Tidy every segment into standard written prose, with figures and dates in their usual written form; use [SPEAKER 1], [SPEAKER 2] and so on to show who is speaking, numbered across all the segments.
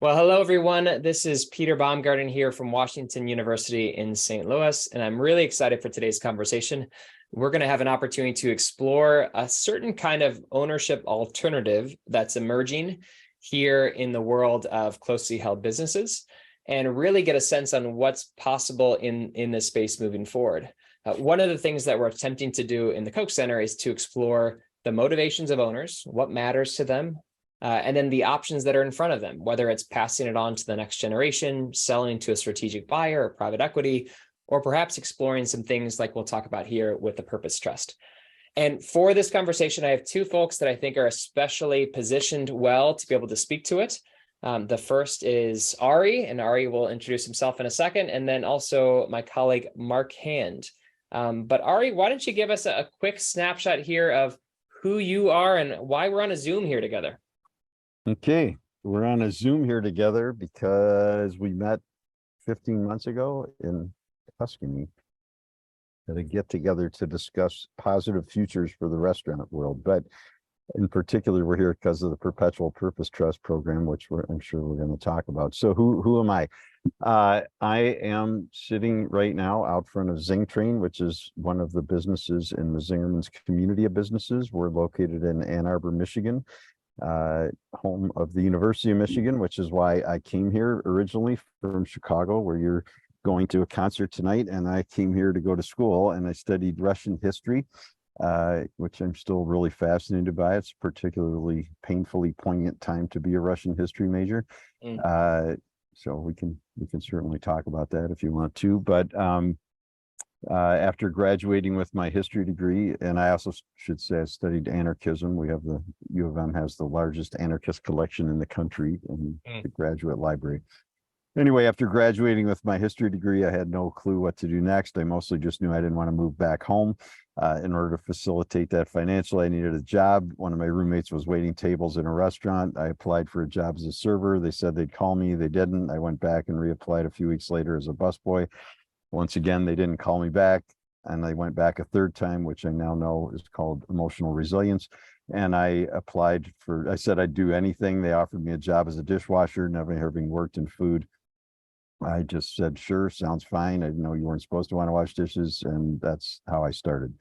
[SPEAKER 1] Well, hello, everyone. This is Peter Boumgarden here from Washington University in St. Louis, and I'm really excited for today's conversation. We're going to have an opportunity to explore a certain kind of ownership alternative that's emerging here in the world of closely held businesses and really get a sense on what's possible in this space moving forward. One of the things that we're attempting to do in the Koch Center is to explore the motivations of owners, what matters to them, and then the options that are in front of them, whether it's passing it on to the next generation, selling to a strategic buyer or private equity, or perhaps exploring some things like we'll talk about here with the Purpose Trust. And for this conversation, I have two folks that I think are especially positioned well to be able to speak to it. The first is Ari, and Ari will introduce himself in a second, and then also my colleague, Mark Hand. But Ari, why don't you give us a quick snapshot here of who you are and why we're on a Zoom here together?
[SPEAKER 2] Okay, we're on a Zoom here together because we met 15 months ago in Tuscany at a get-together to discuss positive futures for the restaurant world. But in particular, we're here because of the Perpetual Purpose Trust program, which I'm sure we're going to talk about. So who am I? I am sitting right now out front of Zing Train, which is one of the businesses in the Zingerman's community of businesses. We're located in Ann Arbor, Michigan. Home of the University of Michigan, which is why I came here originally from Chicago, where you're going to a concert tonight. And I came here to go to school and I studied Russian history, which I'm still really fascinated by. It's a particularly painfully poignant time to be a Russian history major. So we can certainly talk about that if you want to. But after graduating with my history degree, and I also should say I studied anarchism. We have the U of M has the largest anarchist collection in the country in the graduate library. Anyway, after graduating with my history degree, I had no clue what to do next. I mostly just knew I didn't want to move back home. In order to facilitate that financially, I needed a job. One of my roommates was waiting tables in a restaurant. I applied for a job as a server. They said they'd call me. They didn't. I went back and reapplied a few weeks later as a busboy. Once again, they didn't call me back, and I went back a third time, which I now know is called emotional resilience. And I applied for, I said I'd do anything. They offered me a job as a dishwasher, never having worked in food. I just said, sure, sounds fine. I didn't know you weren't supposed to want to wash dishes, and that's how I started.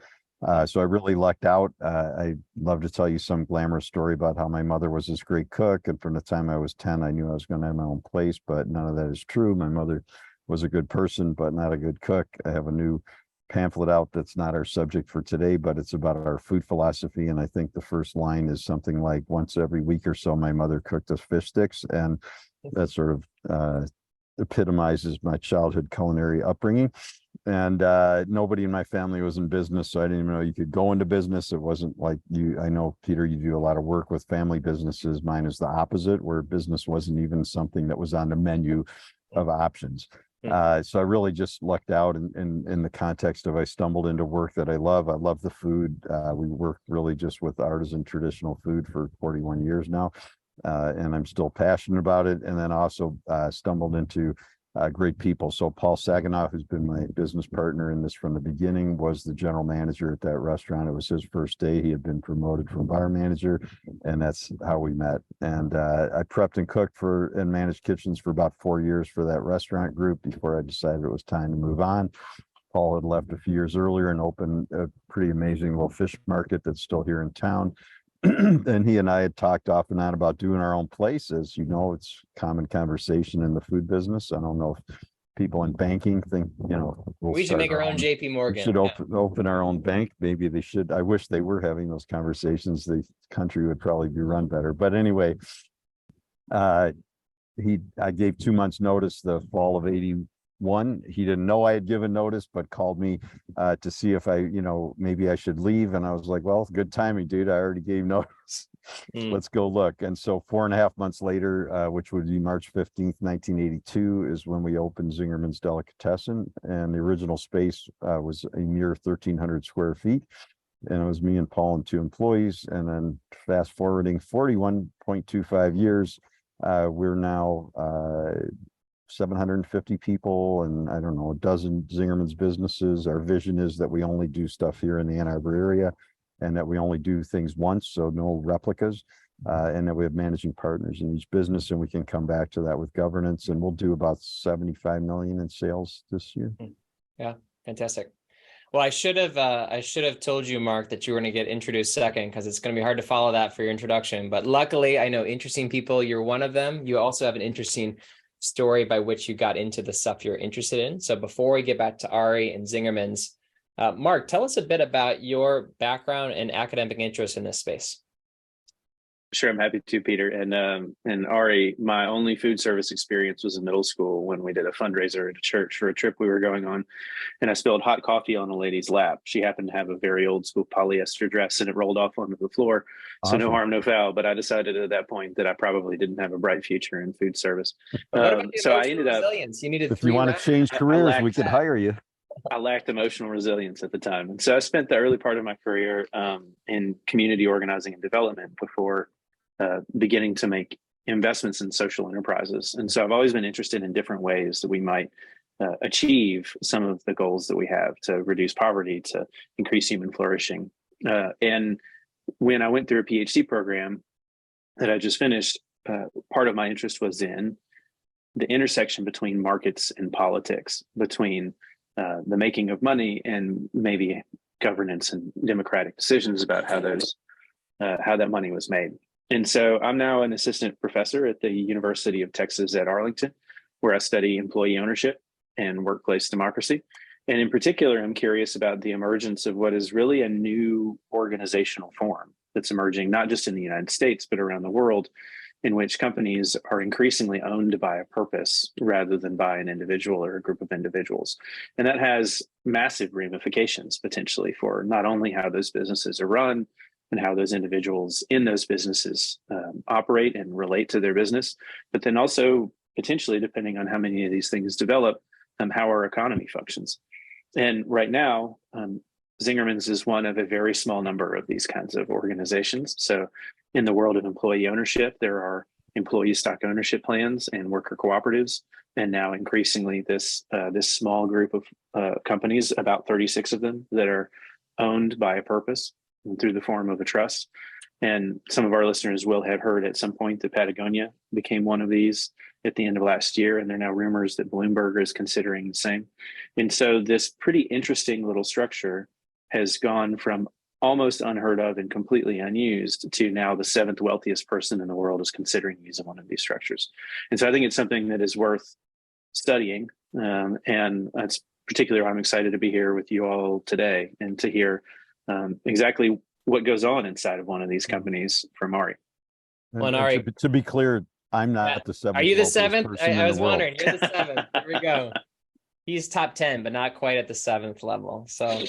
[SPEAKER 2] So I really lucked out. I'd love to tell you some glamorous story about how my mother was this great cook, and from the time I was 10, I knew I was going to have my own place, but none of that is true. My mother was a good person, but not a good cook. I have a new pamphlet out that's not our subject for today, but it's about our food philosophy. And I think the first line is something like, once every week or so, my mother cooked us fish sticks. And that sort of epitomizes my childhood culinary upbringing. And nobody in my family was in business, so I didn't even know you could go into business. It wasn't like you. I know, Peter, you do a lot of work with family businesses. Mine is the opposite, where business wasn't even something that was on the menu of options. So I really just lucked out in the context of I stumbled into work that I love. I love the food. We work really just with artisan traditional food for 41 years now, and I'm still passionate about it. And then also stumbled into great people. So Paul Saginaw, who's been my business partner in this from the beginning, was the general manager at that restaurant. It was his first day. He had been promoted from bar manager, and that's how we met. And I prepped and cooked for and managed kitchens for about 4 years for that restaurant group before I decided it was time to move on. Paul had left a few years earlier and opened a pretty amazing little fish market that's still here in town. And he and I had talked off and on about doing our own place. As you know, it's common conversation in the food business. I don't know if people in banking think,
[SPEAKER 1] we should make our own JP Morgan.
[SPEAKER 2] We should open our own bank. Maybe they should. I wish they were having those conversations. The country would probably be run better. But anyway, I gave 2 months notice the fall of '81. He didn't know I had given notice, but called me to see if I, maybe I should leave. And I was like, well, good timing, dude. I already gave notice. Let's go look. And so 4.5 months later, which would be March 15th, 1982, is when we opened Zingerman's Delicatessen. And the original space was a mere 1,300 square feet. And it was me and Paul and 2 employees. And then fast forwarding 41.25 years, we're now 750 people and I don't know, a dozen Zingerman's businesses. Our vision is that we only do stuff here in the Ann Arbor area and that we only do things once, so no replicas. And then we have managing partners in each business, and we can come back to that with governance, and we'll do about 75 million in sales this year.
[SPEAKER 1] Yeah, fantastic. Well, I should have told you, Mark, that you were going to get introduced second, because it's going to be hard to follow that for your introduction. But luckily, I know interesting people. You're one of them. You also have an interesting story by which you got into the stuff you're interested in. So before we get back to Ari and Zingerman's, Mark, tell us a bit about your background and academic interest in this space.
[SPEAKER 3] Sure, I'm happy to, Peter. And Ari, my only food service experience was in middle school when we did a fundraiser at a church for a trip we were going on. And I spilled hot coffee on a lady's lap. She happened to have a very old school polyester dress, and it rolled off onto the floor.
[SPEAKER 2] Awesome.
[SPEAKER 3] So no harm, no foul. But I decided at that point that I probably didn't have a bright future in food service.
[SPEAKER 1] But what about the
[SPEAKER 3] so I ended up.
[SPEAKER 1] resilience? You needed
[SPEAKER 2] If you want to change careers, we could hire you.
[SPEAKER 3] I lacked emotional resilience at the time. And so I spent the early part of my career in community organizing and development before beginning to make investments in social enterprises. And so I've always been interested in different ways that we might achieve some of the goals that we have to reduce poverty, to increase human flourishing. And when I went through a PhD program that I just finished, part of my interest was in the intersection between markets and politics, between the making of money and maybe governance and democratic decisions about how that money was made. And so I'm now an assistant professor at the University of Texas at Arlington, where I study employee ownership and workplace democracy. And in particular, I'm curious about the emergence of what is really a new organizational form that's emerging, not just in the United States, but around the world, in which companies are increasingly owned by a purpose rather than by an individual or a group of individuals. And that has massive ramifications potentially for not only how those businesses are run and how those individuals in those businesses operate and relate to their business, but then also potentially, depending on how many of these things develop, how our economy functions. And right now, Zingerman's is one of a very small number of these kinds of organizations. So in the world of employee ownership, there are employee stock ownership plans and worker cooperatives. And now increasingly this small group of companies, about 36 of them, that are owned by a purpose through the form of a trust. And some of our listeners will have heard at some point that Patagonia became one of these at the end of last year. And there are now rumors that Bloomberg is considering the same. And so this pretty interesting little structure has gone from almost unheard of and completely unused to now the 7th wealthiest person in the world is considering using one of these structures. And so I think it's something that is worth studying. And that's particularly why I'm excited to be here with you all today and to hear exactly what goes on inside of one of these companies from Ari.
[SPEAKER 1] Well, Ari,
[SPEAKER 2] to be clear, I'm not the 7th.
[SPEAKER 1] Are you the 7th? I was
[SPEAKER 2] wondering.
[SPEAKER 1] You're the 7th. Here we go. He's top 10, but not quite at the 7th level. So,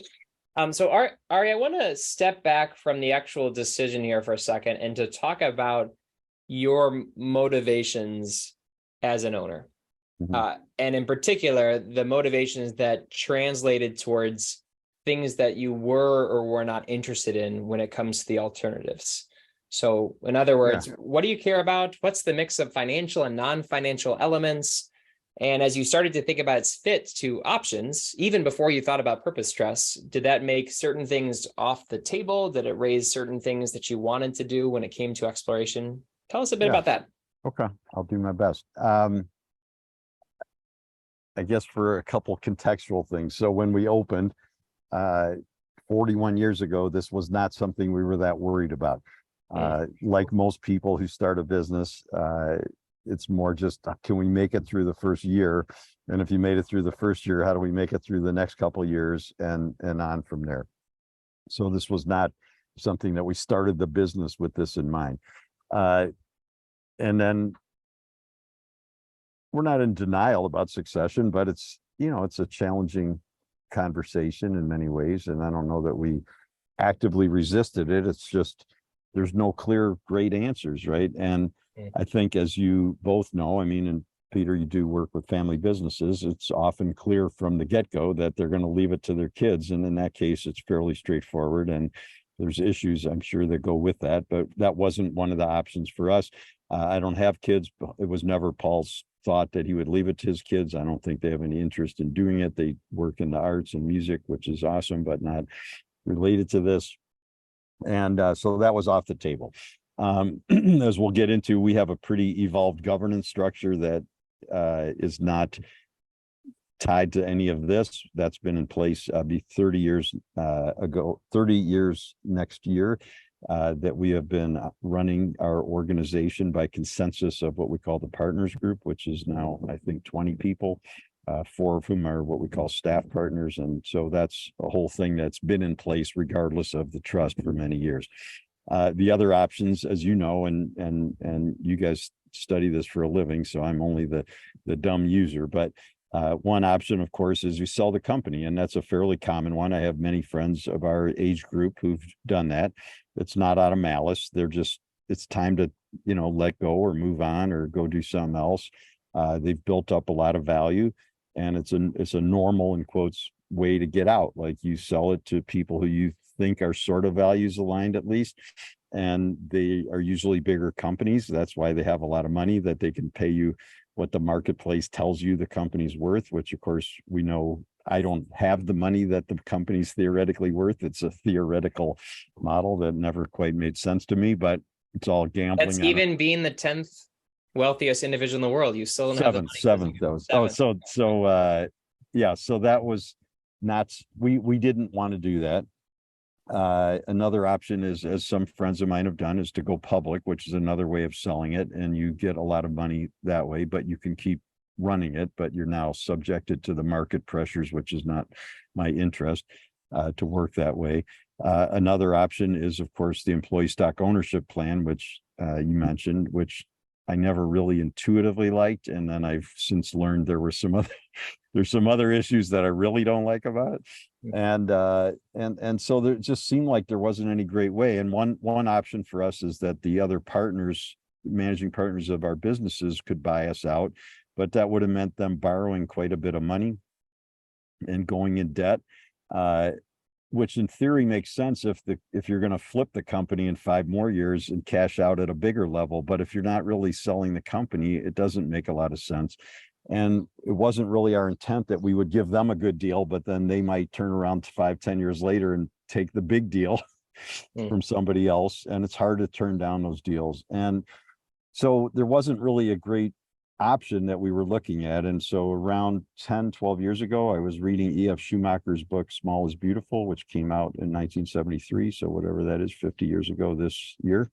[SPEAKER 1] Ari, I want to step back from the actual decision here for a second and to talk about your motivations as an owner. Mm-hmm. And in particular, the motivations that translated towards things that you were or were not interested in when it comes to the alternatives. So in other words, What do you care about? What's the mix of financial and non-financial elements? And as you started to think about its fit to options, even before you thought about purpose trusts, did that make certain things off the table? Did it raise certain things that you wanted to do when it came to exploration? Tell us a bit about that.
[SPEAKER 2] Okay, I'll do my best. I guess for a couple contextual things. So when we opened, 41 years ago, this was not something we were that worried about. Like most people who start a business, it's more just, can we make it through the first year? And if you made it through the first year, how do we make it through the next couple of years and on from there? So this was not something that we started the business with this in mind. And then we're not in denial about succession, but it's a challenging conversation in many ways. And I don't know that we actively resisted it. It's just, there's no clear, great answers, right? And I think, as you both know, I mean, and Peter, you do work with family businesses, it's often clear from the get-go that they're going to leave it to their kids. And in that case, it's fairly straightforward. And there's issues, I'm sure, that go with that. But that wasn't one of the options for us. I don't have kids. It was never Paul's thought that he would leave it to his kids. I don't think they have any interest in doing it. They work in the arts and music, which is awesome, but not related to this. And so that was off the table. As we'll get into, we have a pretty evolved governance structure that is not tied to any of this. That's been in place be 30 years ago, 30 years next year, that we have been running our organization by consensus of what we call the partners group, which is now, I think, 20 people, 4 of whom are what we call staff partners. And so that's a whole thing that's been in place regardless of the trust for many years. The other options, as you know, and you guys study this for a living, so I'm only the dumb user, but one option, of course, is you sell the company, and that's a fairly common one. I have many friends of our age group who've done that. It's not out of malice. They're just, it's time to, let go or move on or go do something else. They've built up a lot of value, and it's a normal, in quotes, way to get out. Like, you sell it to people who you think are sort of values aligned, at least. And they are usually bigger companies. That's why they have a lot of money, that they can pay you what the marketplace tells you the company's worth, which of course we know I don't have the money that the company's theoretically worth. It's a theoretical model that never quite made sense to me, but it's all gambling.
[SPEAKER 1] That's even being the 10th wealthiest individual in the world. You still don't have the money.
[SPEAKER 2] Seventh. Yeah. So that was not, we didn't want to do that. Another option is, as some friends of mine have done, is to go public, which is another way of selling it, and you get a lot of money that way, but you can keep running it, but you're now subjected to the market pressures, which is not my interest to work that way. Another option is, of course, the employee stock ownership plan, which you mentioned, which I never really intuitively liked, and then I've since learned there's some other issues that I really don't like about it. And so there just seemed like there wasn't any great way. And one option for us is that the other partners, managing partners of our businesses, could buy us out, but that would have meant them borrowing quite a bit of money and going in debt, which in theory makes sense if you're going to flip the company in 5 more years and cash out at a bigger level. But if you're not really selling the company, it doesn't make a lot of sense. And it wasn't really our intent that we would give them a good deal, but then they might turn around 5-10 years later and take the big deal from somebody else. And it's hard to turn down those deals. And so there wasn't really a great option that we were looking at. And so around 10-12 years ago, I was reading E.F. Schumacher's book, Small is Beautiful, which came out in 1973. So whatever that is, 50 years ago this year.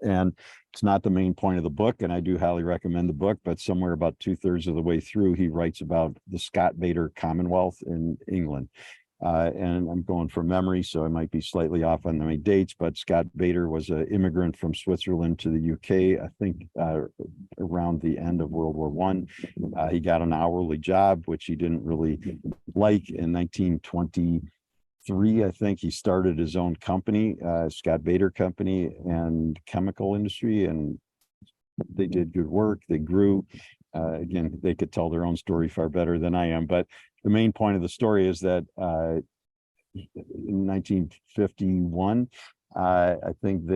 [SPEAKER 2] And it's not the main point of the book, and I do highly recommend the book, but somewhere about 2/3 of the way through, he writes about the Scott Bader Commonwealth in England. And I'm going from memory, so I might be slightly off on my dates, but Scott Bader was an immigrant from Switzerland to the UK, I think around the end of World War I. He got an hourly job, which he didn't really like. In 1923, I think, he started his own company, Scott Bader Company, and chemical industry, and they did good work. They grew. Again, they could tell their own story far better than I am, but the main point of the story is that in 1951, I think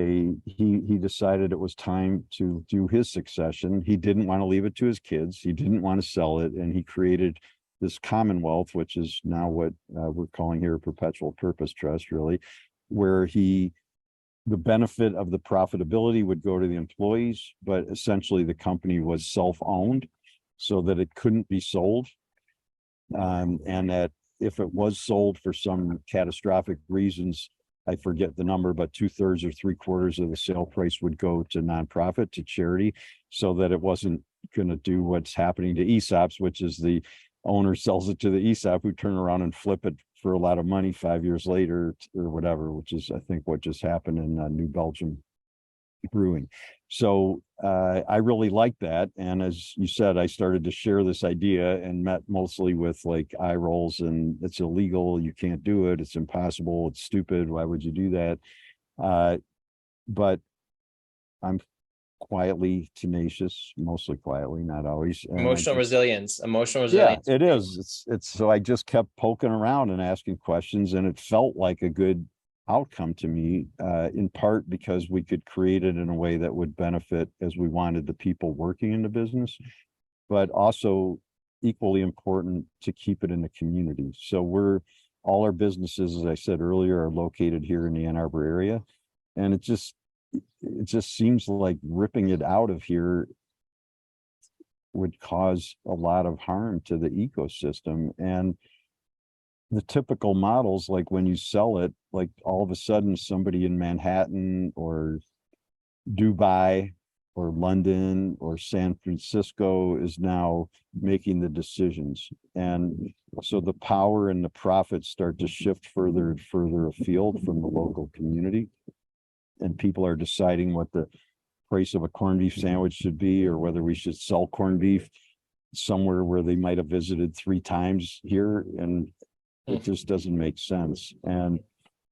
[SPEAKER 2] he decided it was time to do his succession. He didn't want to leave it to his kids. He didn't want to sell it, and he created this Commonwealth, which is now what we're calling here a perpetual purpose trust, really, where the benefit of the profitability would go to the employees, but essentially the company was self-owned so that it couldn't be sold. And that if it was sold for some catastrophic reasons, I forget the number, but 2/3 or 3/4 of the sale price would go to nonprofit, to charity, so that it wasn't going to do what's happening to ESOPs, which is the owner sells it to the ESOP, who turn around and flip it for a lot of money 5 years later or whatever, which is, I think, what just happened in New Belgium Brewing. So I really like that. And as you said, I started to share this idea and met mostly with like eye rolls, and it's illegal. You can't do it. It's impossible. It's stupid. Why would you do that? But I'm quietly tenacious, mostly quietly, not always.
[SPEAKER 1] Emotional resilience.
[SPEAKER 2] Yeah, it is. It's so I just kept poking around and asking questions, and it felt like a good outcome to me, in part because we could create it in a way that would benefit as we wanted the people working in the business, but also equally important to keep it in the community. So all our businesses, as I said earlier, are located here in the Ann Arbor area. And it just it just seems like ripping it out of here would cause a lot of harm to the ecosystem. And the typical models, like when you sell it, like all of a sudden somebody in Manhattan or Dubai or London or San Francisco is now making the decisions. And so the power and the profits start to shift further and further afield from the local community. And people are deciding what the price of a corned beef sandwich should be, or whether we should sell corned beef somewhere where they might have visited 3 times here. And it just doesn't make sense. And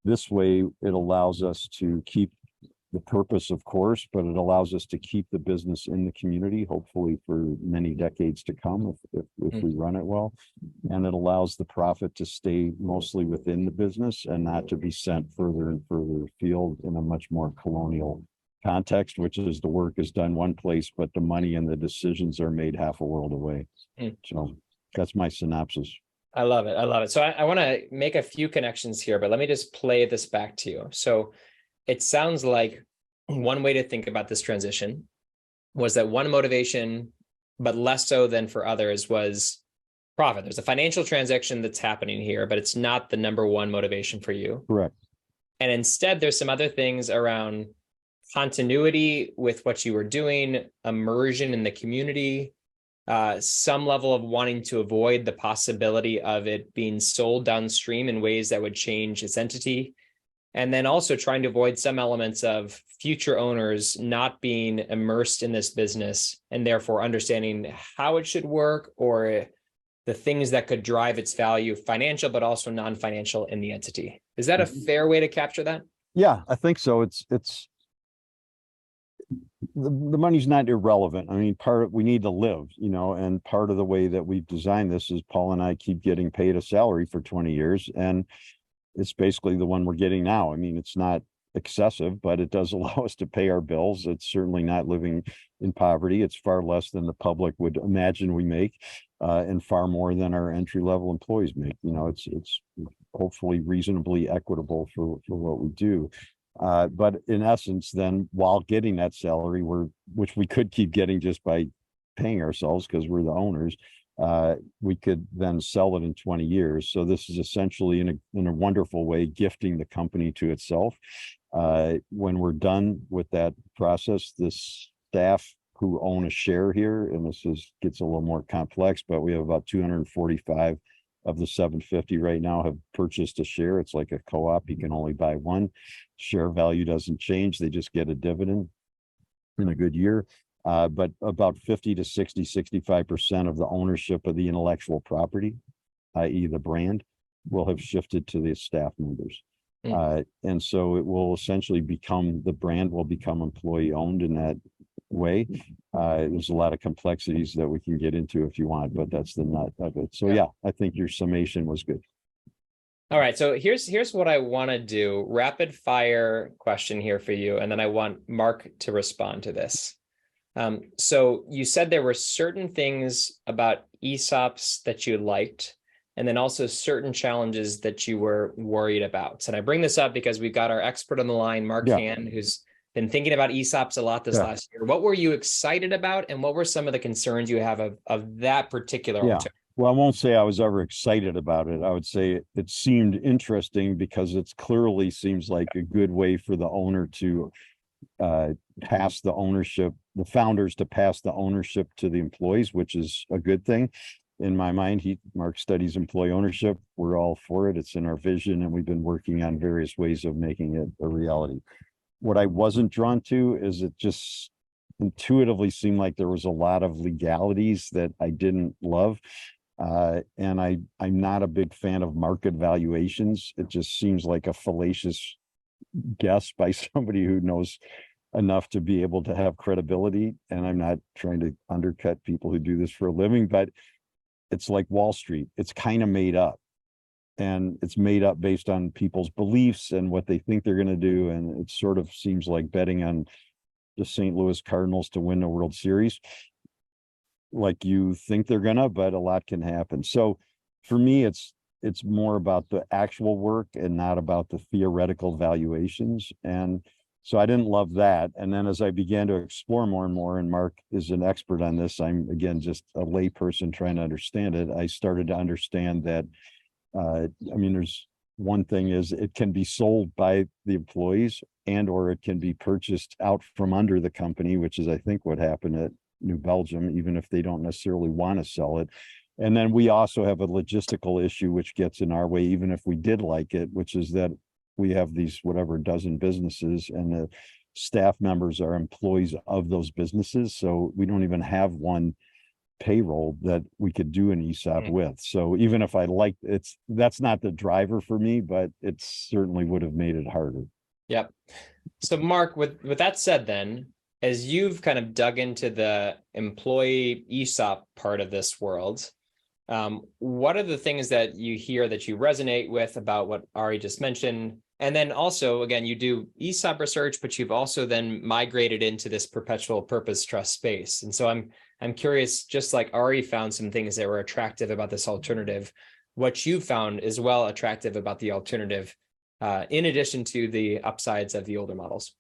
[SPEAKER 2] this way it allows us to keep the purpose, of course, but it allows us to keep the business in the community, hopefully for many decades to come, if we run it well. And it allows the profit to stay mostly within the business and not to be sent further and further afield in a much more colonial context, which is the work is done one place, but the money and the decisions are made half a world away. So that's my synopsis.
[SPEAKER 1] I love it. I love it. So I want to make a few connections here, but let me just play this back to you. So it sounds like one way to think about this transition was that one motivation, but less so than for others, was profit. There's a financial transaction that's happening here, but it's not the number one motivation for you.
[SPEAKER 2] Correct.
[SPEAKER 1] And instead, there's some other things around continuity with what you were doing, immersion in the community, some level of wanting to avoid the possibility of it being sold downstream in ways that would change its entity. And then also trying to avoid some elements of future owners not being immersed in this business and therefore understanding how it should work or the things that could drive its value, financial, but also non-financial in the entity. Is that a fair way to capture that?
[SPEAKER 2] Yeah, I think so. It's the money's not irrelevant. I mean, we need to live, and part of the way that we've designed this is Paul and I keep getting paid a salary for 20 years, and it's basically the one we're getting now. I mean, it's not excessive, but it does allow us to pay our bills. It's certainly not living in poverty. It's far less than the public would imagine we make, and far more than our entry-level employees make. It's hopefully reasonably equitable for what we do. But in essence, then while getting that salary, which we could keep getting just by paying ourselves because we're the owners, we could then sell it in 20 years. So this is essentially in a wonderful way, gifting the company to itself. When we're done with that process, the staff who own a share here, and gets a little more complex, but we have about 245 of the 750 right now have purchased a share. It's like a co-op. You can only buy one. Share value doesn't change. They just get a dividend in a good year. But about 50 to 60, 65% of the ownership of the intellectual property, i.e. the brand, will have shifted to the staff members. And so it will essentially the brand will become employee owned in that way. There's a lot of complexities that we can get into if you want, but that's the nut of it. So yeah, I think your summation was good.
[SPEAKER 1] All right. So here's what I want to do. Rapid fire question here for you. And then I want Mark to respond to this. So you said there were certain things about ESOPs that you liked, and then also certain challenges that you were worried about. And I bring this up because we've got our expert on the line, Mark Hann, who's been thinking about ESOPs a lot this last year. What were you excited about, and what were some of the concerns you have of that particular alternative?
[SPEAKER 2] Well, I won't say I was ever excited about it. I would say it seemed interesting because it clearly seems like a good way for the owner to pass the ownership, the founders to pass the ownership to the employees, which is a good thing. In my mind, Mark studies employee ownership. We're all for it. It's in our vision, and we've been working on various ways of making it a reality. What I wasn't drawn to is it just intuitively seemed like there was a lot of legalities that I didn't love. And I'm not a big fan of market valuations. It just seems like a fallacious guess by somebody who knows enough to be able to have credibility. And I'm not trying to undercut people who do this for a living, but it's like Wall Street. It's kind of made up, and it's made up based on people's beliefs and what they think they're going to do. And it sort of seems like betting on the St. Louis Cardinals to win the World Series. Like you think they're gonna, but a lot can happen. So for me, it's more about the actual work and not about the theoretical valuations. And So I didn't love that. And then as I began to explore more and more, and Mark is an expert on this, I'm again just a lay person trying to understand it. I started to understand that, there's one thing is it can be sold by the employees and or it can be purchased out from under the company, which is I think what happened at New Belgium, even if they don't necessarily want to sell it. And then we also have a logistical issue which gets in our way, even if we did like it, which is that we have these whatever dozen businesses and the staff members are employees of those businesses. So we don't even have one payroll that we could do an ESOP with. So even if I liked that's not the driver for me, but it certainly would have made it harder.
[SPEAKER 1] Yep. So Mark, with that said, then, as you've kind of dug into the employee ESOP part of this world, what are the things that you hear that you resonate with about what Ari just mentioned? And then also, again, you do ESOP research, but you've also then migrated into this perpetual purpose trust space. And so I'm curious, just like Ari found some things that were attractive about this alternative, what you found as well attractive about the alternative, in addition to the upsides of the older models.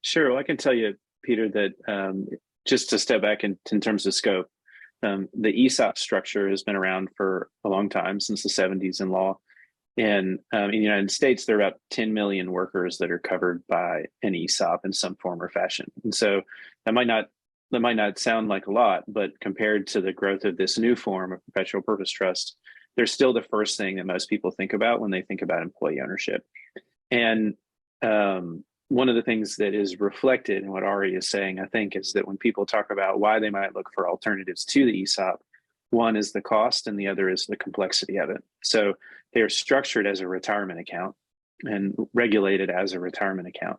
[SPEAKER 3] Sure. Well, I can tell you, Peter, that just to step back in terms of scope, the ESOP structure has been around for a long time, since the 70s in law. And in the United States, there are about 10 million workers that are covered by an ESOP in some form or fashion. And so that might not sound like a lot, but compared to the growth of this new form of perpetual purpose trust, they're still the first thing that most people think about when they think about employee ownership. And one of the things that is reflected in what Ari is saying, I think, is that when people talk about why they might look for alternatives to the ESOP, one is the cost and the other is the complexity of it. So they are structured as a retirement account and regulated as a retirement account.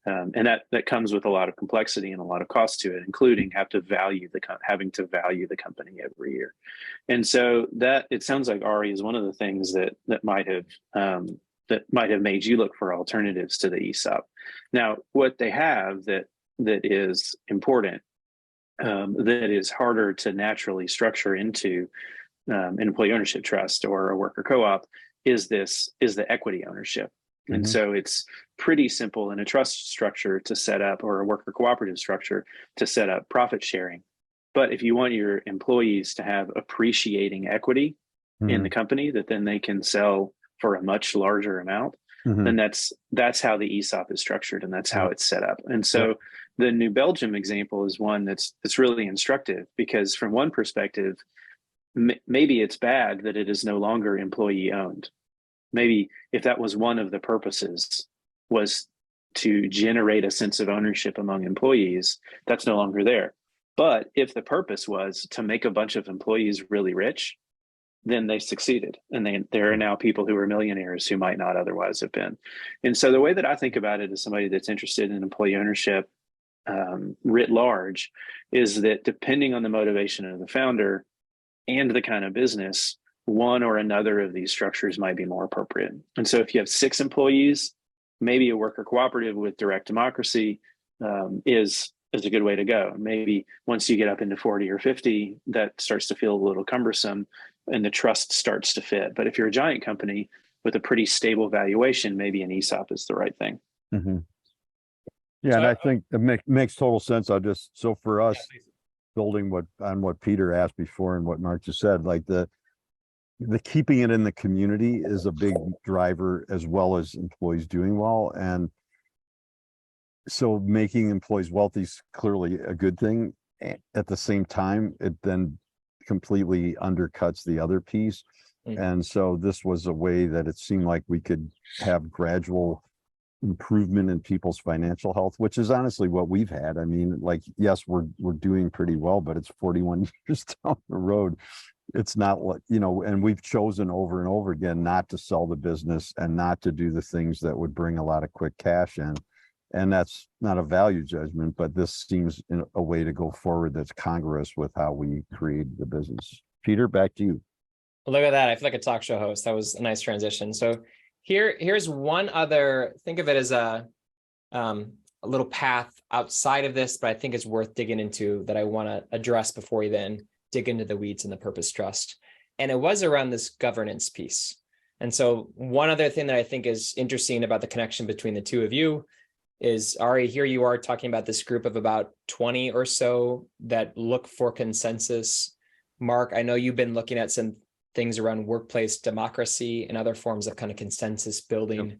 [SPEAKER 3] And that comes with a lot of complexity and a lot of cost to it, including having to value the company every year. And so that it sounds like Ari is one of the things that might have made you look for alternatives to the ESOP. Now, what they have that is important, that is harder to naturally structure into an employee ownership trust or a worker co-op is the equity ownership. And so it's pretty simple in a trust structure to set up, or a worker cooperative structure to set up profit sharing. But if you want your employees to have appreciating equity in the company that then they can sell for a much larger amount, then that's how the ESOP is structured, and that's how it's set up. And so the New Belgium example is one that's really instructive, because from one perspective, maybe it's bad that it is no longer employee owned. Maybe if that was one of the purposes, was to generate a sense of ownership among employees, that's no longer there. But if the purpose was to make a bunch of employees really rich, then they succeeded. And there are now people who are millionaires who might not otherwise have been. And so the way that I think about it as somebody that's interested in employee ownership writ large is that depending on the motivation of the founder and the kind of business, one or another of these structures might be more appropriate. And so if you have 6 employees, maybe a worker cooperative with direct democracy is a good way to go. Maybe once you get up into 40 or 50, that starts to feel a little cumbersome and the trust starts to fit. But if you're a giant company with a pretty stable valuation, maybe an ESOP is the right thing.
[SPEAKER 2] Yeah, and I think it makes total sense. So for us, building on what Peter asked before and what Mark just said, like the keeping it in the community is a big driver, as well as employees doing well. And so making employees wealthy is clearly a good thing. At the same time, it then completely undercuts the other piece. And so this was a way that it seemed like we could have gradual improvement in people's financial health, which is honestly what we've had. I mean, like, yes, we're doing pretty well, but it's 41 years down the road. It's not like, and we've chosen over and over again not to sell the business and not to do the things that would bring a lot of quick cash in. And that's not a value judgment, but this seems a way to go forward that's congruous with how we created the business. Peter, back to you.
[SPEAKER 1] Look at that. I feel like a talk show host. That was a nice transition. So here's one other, think of it as a little path outside of this, but I think it's worth digging into, that I want to address before we then dig into the weeds in the purpose trust. And it was around this governance piece. And so one other thing that I think is interesting about the connection between the two of you is, Ari, here you are talking about this group of about 20 or so that look for consensus. Mark, I know you've been looking at some things around workplace democracy and other forms of kind of consensus building.
[SPEAKER 2] Yep.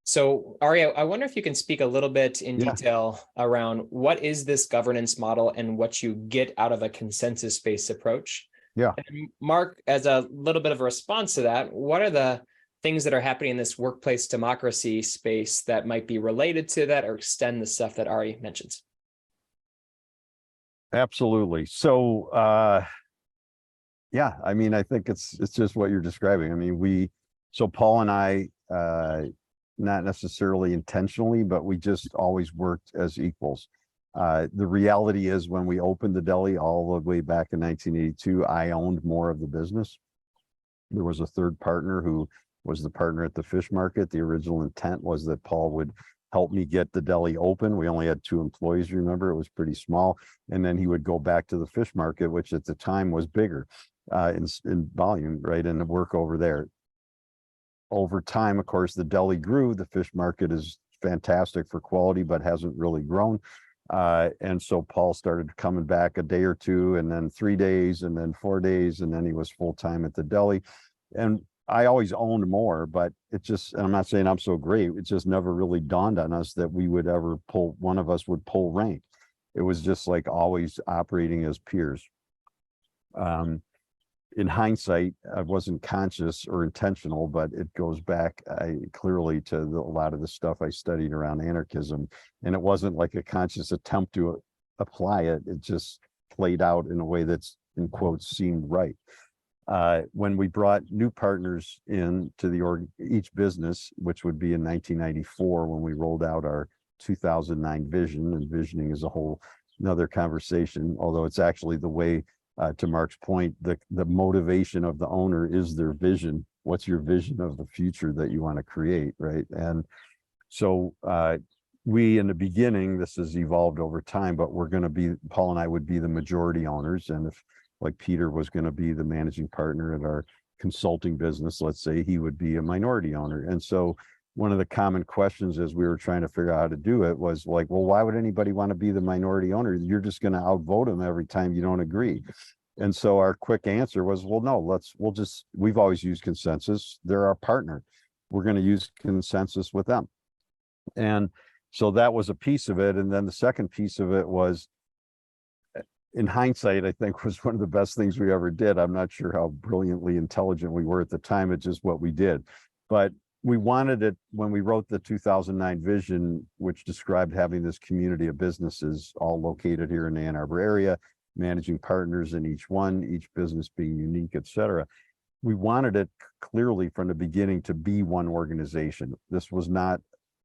[SPEAKER 1] So Ari, I wonder if you can speak a little bit in
[SPEAKER 2] Yeah.
[SPEAKER 1] detail around what is this governance model and what you get out of a consensus-based approach.
[SPEAKER 2] Yeah.
[SPEAKER 1] And Mark, as a little bit of a response to that, what are the things that are happening in this workplace democracy space that might be related to that or extend the stuff that Ari mentions?
[SPEAKER 2] Absolutely. So, yeah, I mean, I think it's just what you're describing. I mean, so Paul and I, not necessarily intentionally, but we just always worked as equals. The reality is when we opened the deli all the way back in 1982, I owned more of the business. There was a third partner who was the partner at the fish market. The original intent was that Paul would help me get the deli open. We only had 2 employees, remember, it was pretty small. And then he would go back to the fish market, which at the time was bigger in volume, right? And work over there. Over time, of course, the deli grew. The fish market is fantastic for quality, but hasn't really grown. And so Paul started coming back a day or two, and then 3 days, and then 4 days, and then he was full-time at the deli. And I always owned more, but it just, and I'm not saying I'm so great, it just never really dawned on us that we would ever one of us would pull rank. It was just like always operating as peers. In hindsight, I wasn't conscious or intentional, but it goes back clearly to a lot of the stuff I studied around anarchism. And it wasn't like a conscious attempt to apply it. It just played out in a way that's, in quotes, seemed right. When we brought new partners into each business, which would be in 1994 when we rolled out our 2009 vision, and visioning is a whole another conversation, although it's actually the way, to Mark's point, the motivation of the owner is their vision. What's your vision of the future that you want to create, right? And so we, in the beginning, this has evolved over time, but Paul and I would be the majority owners. And if, like, Peter was going to be the managing partner at our consulting business, let's say, he would be a minority owner. And so one of the common questions as we were trying to figure out how to do it was like, well, why would anybody want to be the minority owner? You're just going to outvote them every time you don't agree. And so our quick answer was, well, no, we've always used consensus. They're our partner. We're going to use consensus with them. And so that was a piece of it. And then the second piece of it was, in hindsight, I think was one of the best things we ever did. I'm not sure how brilliantly intelligent we were at the time. It's just what we did. But we wanted it when we wrote the 2009 vision, which described having this community of businesses all located here in the Ann Arbor area, managing partners in each one, each business being unique, et cetera. We wanted it clearly from the beginning to be one organization. This was not,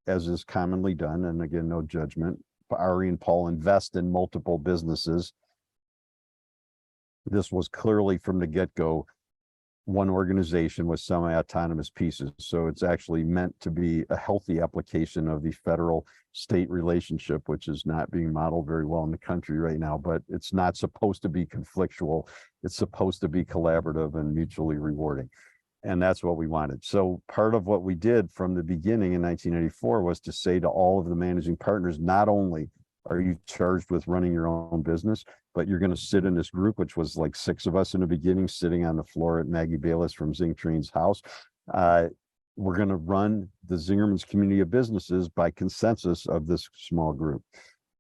[SPEAKER 2] as is commonly done, and again, no judgment, Ari and Paul invest in multiple businesses. This was clearly from the get-go one organization with semi-autonomous pieces. So it's actually meant to be a healthy application of the federal-state relationship, which is not being modeled very well in the country right now, but it's not supposed to be conflictual. It's supposed to be collaborative and mutually rewarding. And that's what we wanted. So part of what we did from the beginning in 1984 was to say to all of the managing partners, not only are you charged with running your own business, but you're going to sit in this group, which was like 6 of us in the beginning, sitting on the floor at Maggie Bayless from Zing Train's house. We're going to run the Zingerman's community of businesses by consensus of this small group.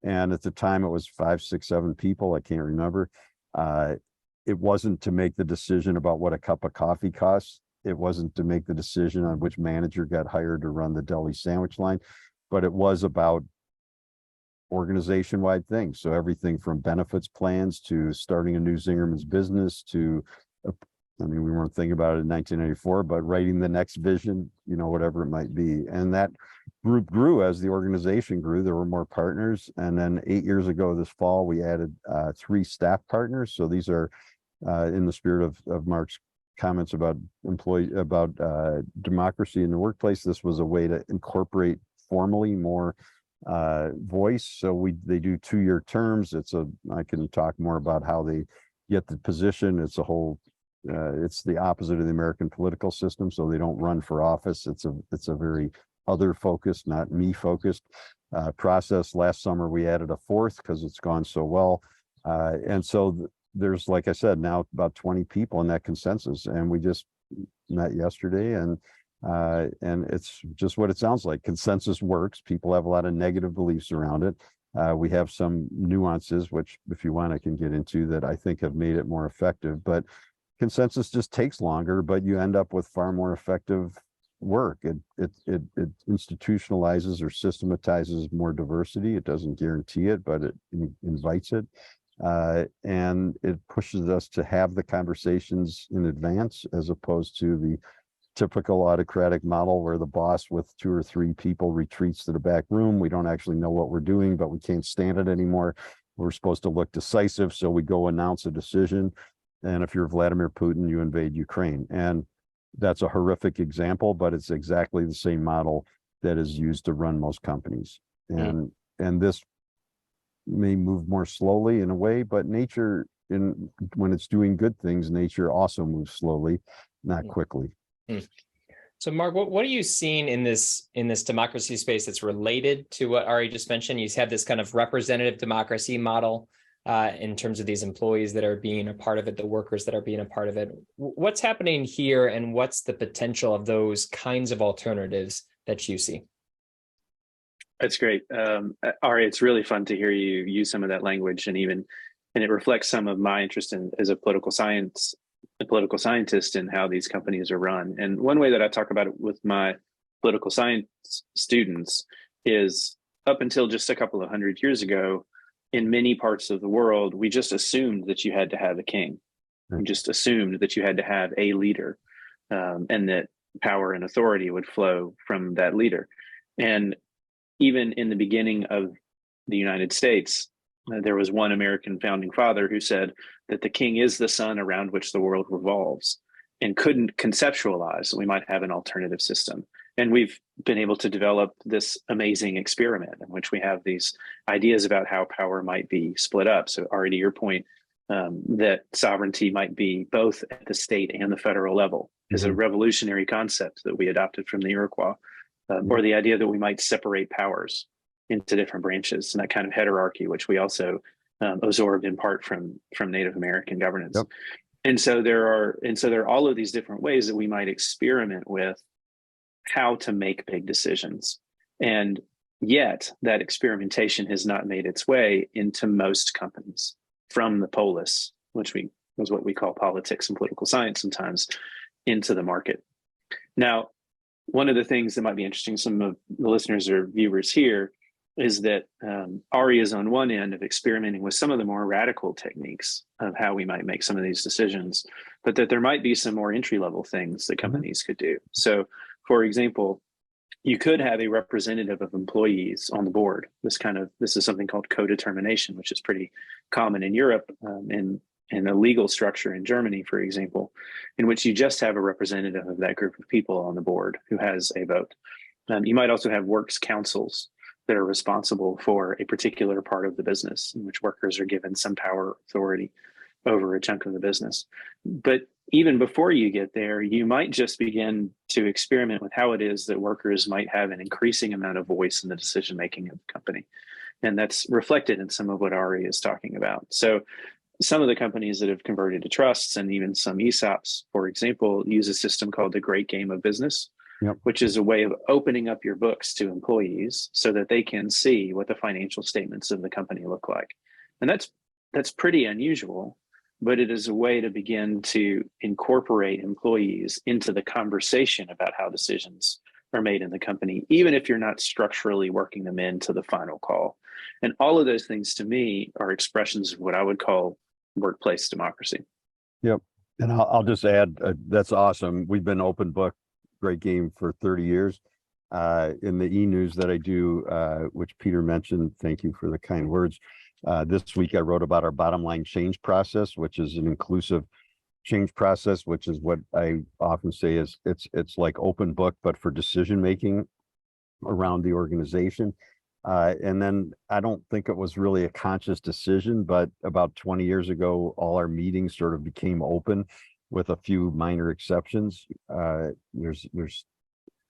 [SPEAKER 2] And at the time it was 5, 6, 7 people. I can't remember. It wasn't to make the decision about what a cup of coffee costs. It wasn't to make the decision on which manager got hired to run the deli sandwich line, but it was about organization-wide things. So everything from benefits plans to starting a new Zingerman's business to, I mean, we weren't thinking about it in 1984, but writing the next vision, whatever it might be. And that group grew as the organization grew. There were more partners. And then 8 years ago, this fall, we added 3 staff partners. So these are in the spirit of Mark's comments about democracy in the workplace. This was a way to incorporate formally more voice. So they do 2-year terms. I can talk more about how they get the position. It's the opposite of the American political system. So they don't run for office. It's a very other focused, not me focused. process. Last summer, we added a fourth because it's gone so well. And so there's, like I said, now about 20 people in that consensus, and we just met yesterday, and it's just what it sounds like. Consensus works. People have a lot of negative beliefs around it. We have some nuances, which if you want, I can get into, that I think have made it more effective, but consensus just takes longer, but you end up with far more effective work. It institutionalizes or systematizes more diversity. It doesn't guarantee it, but it invites it. And it pushes us to have the conversations in advance, as opposed to the typical autocratic model where the boss with 2 or 3 people retreats to the back room. We don't actually know what we're doing, but we can't stand it anymore. We're supposed to look decisive, so we go announce a decision. And if you're Vladimir Putin, you invade Ukraine. And that's a horrific example, but it's exactly the same model that is used to run most companies. And this may move more slowly in a way, but nature, when it's doing good things, nature also moves slowly, not quickly.
[SPEAKER 1] So Mark, what are you seeing in this democracy space that's related to what Ari just mentioned? You have this kind of representative democracy model in terms of these employees that are being a part of it, the workers that are being a part of it. What's happening here, and what's the potential of those kinds of alternatives that you see?
[SPEAKER 3] That's great. Ari, it's really fun to hear you use some of that language, and it reflects some of my interest as a political scientist in how these companies are run. And one way that I talk about it with my political science students is, up until just a couple of 100 years ago, in many parts of the world, we just assumed that you had to have a king. We just assumed that you had to have a leader, and that power and authority would flow from that leader. And even in the beginning of the United States, there was one American founding father who said that the king is the sun around which the world revolves, and couldn't conceptualize that we might have an alternative system. And we've been able to develop this amazing experiment in which we have these ideas about how power might be split up. So Ari, to your point, that sovereignty might be both at the state and the federal level is a revolutionary concept that we adopted from the Iroquois, or the idea that we might separate powers into different branches, and that kind of hierarchy, which we also absorbed in part from Native American governance.
[SPEAKER 2] Yep.
[SPEAKER 3] And so there are all of these different ways that we might experiment with how to make big decisions. And yet that experimentation has not made its way into most companies, from the polis, which was what we call politics and political science sometimes, into the market. Now, one of the things that might be interesting to some of the listeners or viewers here is that Ari is on one end of experimenting with some of the more radical techniques of how we might make some of these decisions, but that there might be some more entry-level things that companies could do. So, for example, you could have a representative of employees on the board. This is something called co-determination, which is pretty common in Europe, in a legal structure in Germany, for example, in which you just have a representative of that group of people on the board who has a vote. You might also have works councils that are responsible for a particular part of the business, in which workers are given some power or authority over a chunk of the business. But even before you get there, you might just begin to experiment with how it is that workers might have an increasing amount of voice in the decision-making of the company. And that's reflected in some of what Ari is talking about. So some of the companies that have converted to trusts, and even some ESOPs, for example, use a system called the Great Game of Business, which is a way of opening up your books to employees so that they can see what the financial statements of the company look like. And that's pretty unusual, but it is a way to begin to incorporate employees into the conversation about how decisions are made in the company, even if you're not structurally working them into the final call. And all of those things, to me, are expressions of what I would call workplace democracy.
[SPEAKER 2] Yep. And I'll just add, that's awesome. We've been open book, Great Game, for 30 years. In the e-news that I do, which Peter mentioned, thank you for the kind words. This week I wrote about our bottom line change process, which is an inclusive change process, which is what I often say is it's like open book, but for decision making around the organization. And then I don't think it was really a conscious decision, but about 20 years ago, all our meetings sort of became open, with a few minor exceptions.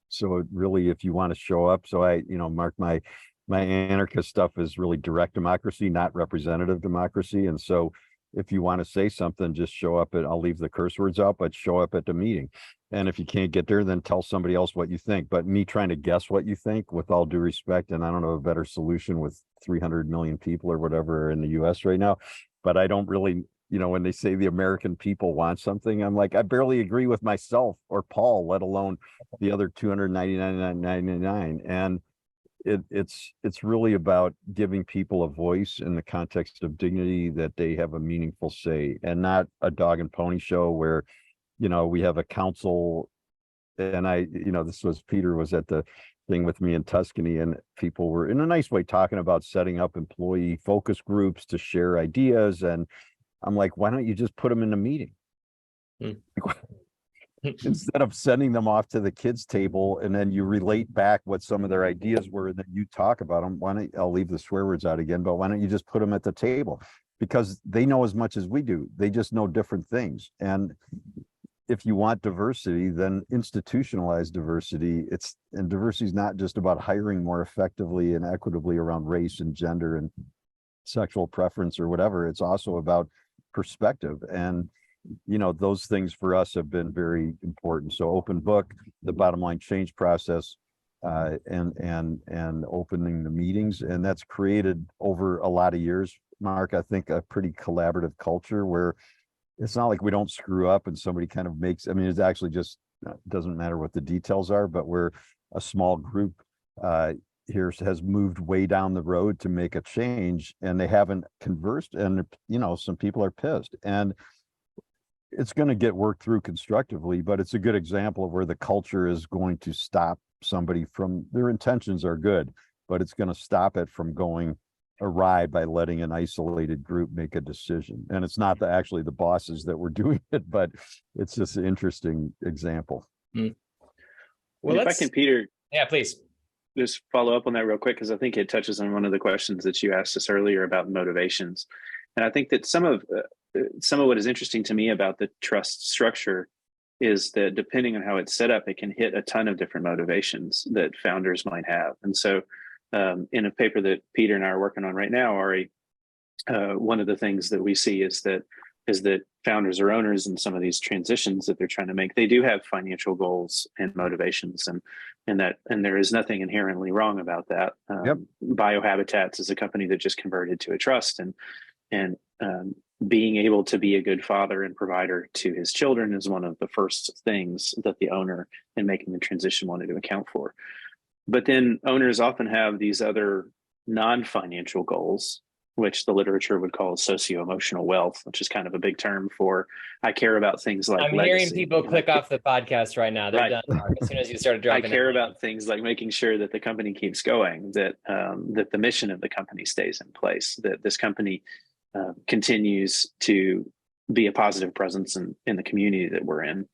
[SPEAKER 2] So really, if you want to show up, so I, mark my my anarchist stuff is really direct democracy, not representative democracy. And so if you want to say something, just show up I'll leave the curse words out, but show up at the meeting. And if you can't get there, then tell somebody else what you think. But me trying to guess what you think, with all due respect, and I don't know a better solution with 300 million people or whatever in the US right now, but I don't really, when they say the American people want something, I'm like, I barely agree with myself or Paul, let alone the other 299.99. And it's really about giving people a voice in the context of dignity, that they have a meaningful say, and not a dog and pony show where, we have a council. And Peter was at the thing with me in Tuscany, and people were in a nice way talking about setting up employee focus groups to share ideas. And I'm like, why don't you just put them in a meeting? Instead of sending them off to the kids' table and then you relate back what some of their ideas were, and then you talk about them. I'll leave the swear words out again, but why don't you just put them at the table? Because they know as much as we do. They just know different things. And if you want diversity, then institutionalize diversity. And diversity is not just about hiring more effectively and equitably around race and gender and sexual preference or whatever. It's also about perspective. And those things for us have been very important. So open book, the bottom line change process, and opening the meetings. And that's created over a lot of years, Mark, I think a pretty collaborative culture where it's not like we don't screw up and somebody kind of makes, it's actually just, doesn't matter what the details are, but we're a small group here has moved way down the road to make a change, and they haven't conversed. And, some people are pissed, and it's going to get worked through constructively, but it's a good example of where the culture is going to stop somebody from, their intentions are good, but it's going to stop it from going awry by letting an isolated group make a decision. And it's not actually the bosses that were doing it, but it's just an interesting example.
[SPEAKER 3] Well, if I can, Peter.
[SPEAKER 1] Yeah, please.
[SPEAKER 3] Just follow up on that real quick, because I think it touches on one of the questions that you asked us earlier about motivations. And I think that some of what is interesting to me about the trust structure is that depending on how it's set up, it can hit a ton of different motivations that founders might have. And so in a paper that Peter and I are working on right now, Ari, one of the things that we see is that founders or owners in some of these transitions that they're trying to make, they do have financial goals and motivations, and there is nothing inherently wrong about that.
[SPEAKER 2] Yep.
[SPEAKER 3] Biohabitats is a company that just converted to a trust, and being able to be a good father and provider to his children is one of the first things that the owner in making the transition wanted to account for. But then owners often have these other non-financial goals, which the literature would call socio-emotional wealth, which is kind of a big term for, I care about things like
[SPEAKER 1] I'm
[SPEAKER 3] legacy.
[SPEAKER 1] Hearing people click off the podcast right now. They're
[SPEAKER 3] Right.
[SPEAKER 1] done, Mark, as soon as you started dropping.
[SPEAKER 3] I care about things like making sure that the company keeps going, that the mission of the company stays in place, that this company continues to be a positive presence in the community that we're in.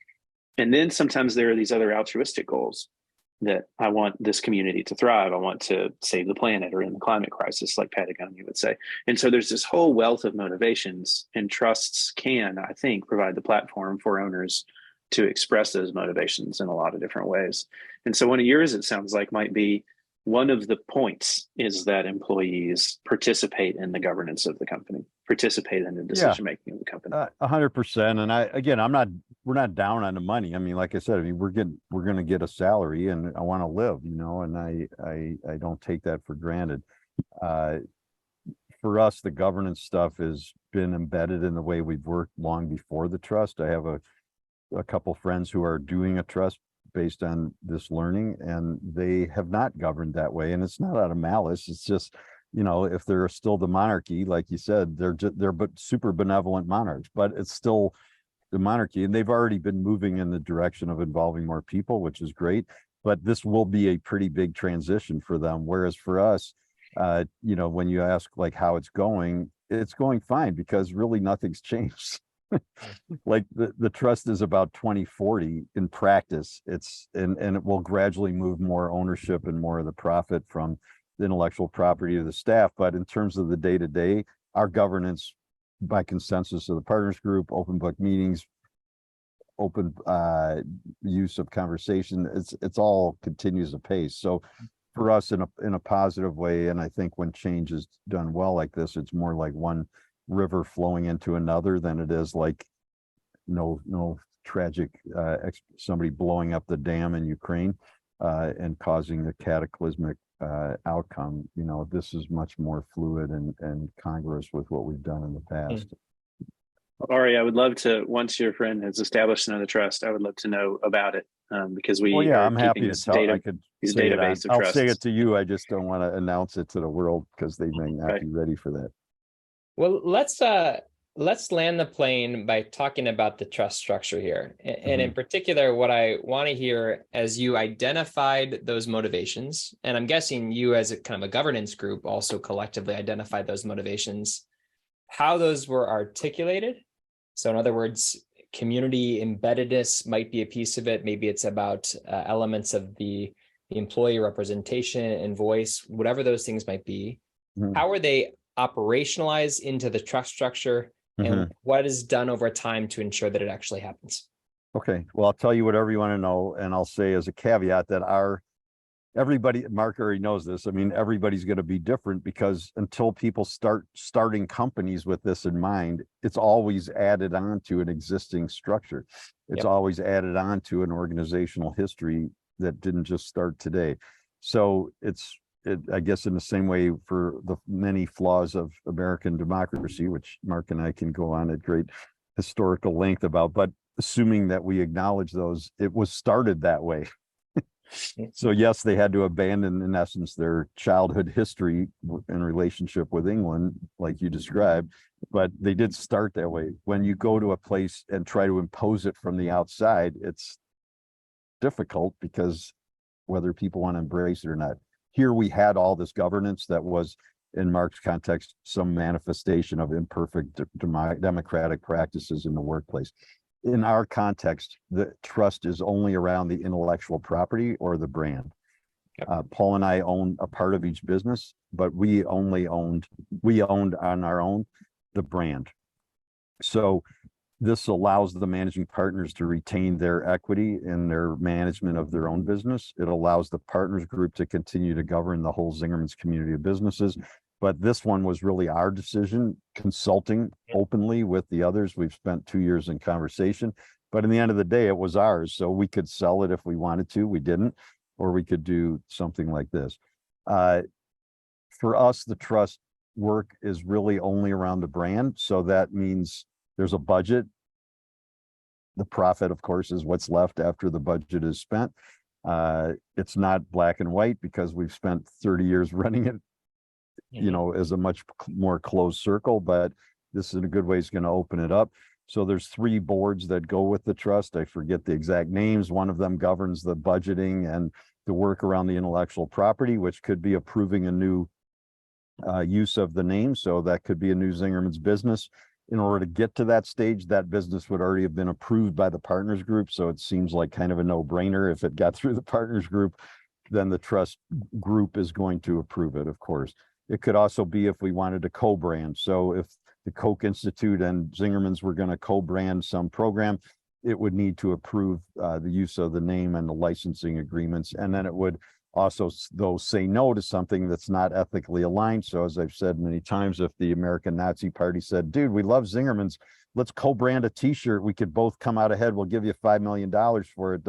[SPEAKER 3] And then sometimes there are these other altruistic goals, that I want this community to thrive. I want to save the planet or end the climate crisis, like Patagonia would say. And so there's this whole wealth of motivations, and trusts can, I think, provide the platform for owners to express those motivations in a lot of different ways. And so one of yours, it sounds like, might be one of the points is that employees participate in the governance of the company, participate in the decision-making of the company.
[SPEAKER 2] 100%. And we're not down on the money. Like I said, we're going to get a salary, and I want to live, and I don't take that for granted. For us, the governance stuff has been embedded in the way we've worked long before the trust. I have a couple friends who are doing a trust based on this learning, and they have not governed that way. And it's not out of malice. It's just, if they're still the monarchy, like you said, they're but super benevolent monarchs, but it's still the monarchy. And they've already been moving in the direction of involving more people, which is great. But this will be a pretty big transition for them. Whereas for us, when you ask like how it's going fine, because really nothing's changed. Like the trust is about 2040 in practice. And it will gradually move more ownership and more of the profit from the intellectual property of the staff. But in terms of the day-to-day, our governance by consensus of the partners group, open book meetings, open use of conversation, it's all continues apace. So for us in a positive way. And I think when change is done well like this, it's more like one river flowing into another than it is like no tragic somebody blowing up the dam in Ukraine and causing a cataclysmic outcome. You know, this is much more fluid and congruous with what we've done in the past.
[SPEAKER 3] Ari, I would love to, once your friend has established another trust, I would love to know about it, because we
[SPEAKER 2] I'm happy to tell. I could say
[SPEAKER 3] database of
[SPEAKER 2] I'll
[SPEAKER 3] trusts.
[SPEAKER 2] say it to you. I just don't want to announce it to the world because they may not be ready for that.
[SPEAKER 1] Well, let's land the plane by talking about the trust structure here. And in particular, what I want to hear, as you identified those motivations, and I'm guessing you as a kind of a governance group also collectively identified those motivations, how those were articulated. So in other words, community embeddedness might be a piece of it. Maybe it's about elements of the employee representation and voice, whatever those things might be. How are they operationalized into the trust structure, and what is done over time to ensure that it actually happens?
[SPEAKER 2] Okay, well, I'll tell you whatever you want to know, and I'll say as a caveat that everybody, Mark already knows this. I mean, everybody's going to be different because until people starting companies with this in mind, it's always added on to an existing structure. It's always added on to an organizational history that didn't just start today. So I guess in the same way for the many flaws of American democracy, which Mark and I can go on at great historical length about, but assuming that we acknowledge those, it was started that way. So yes, they had to abandon, in essence, their childhood history in relationship with England, like you described, but they did start that way. When you go to a place and try to impose it from the outside, it's difficult because whether people want to embrace it or not. Here we had all this governance that was, in Mark's context, some manifestation of imperfect democratic practices in the workplace. In our context, the trust is only around the intellectual property or the brand. Paul and I own a part of each business, but we owned on our own the brand. So this allows the managing partners to retain their equity in their management of their own business. It allows the partners group to continue to govern the whole Zingerman's community of businesses. But this one was really our decision, consulting openly with the others. We've spent 2 years in conversation, but in the end of the day, it was ours. So we could sell it if we wanted to, we didn't, or we could do something like this. For us, the trust work is really only around the brand. So that means there's a budget. The profit, of course, is what's left after the budget is spent. It's not black and white because we've spent 30 years running it, you know, as a much more closed circle, but this in a good way is going to open it up. So there's 3 boards that go with the trust. I forget the exact names. One of them governs the budgeting and the work around the intellectual property, which could be approving a new use of the name. So that could be a new Zingerman's business. In order to get to that stage, that business would already have been approved by the partners group. So it seems like kind of a no-brainer. If it got through the partners group, then the trust group is going to approve it, of course. It could also be if we wanted to co-brand. So if the Koch Institute and Zingerman's were going to co-brand some program, it would need to approve the use of the name and the licensing agreements. And then it would also, though, say no to something that's not ethically aligned. So as I've said many times, if the American Nazi Party said, dude, we love Zingerman's, let's co-brand a t-shirt, we could both come out ahead, we'll give you $5 million for it,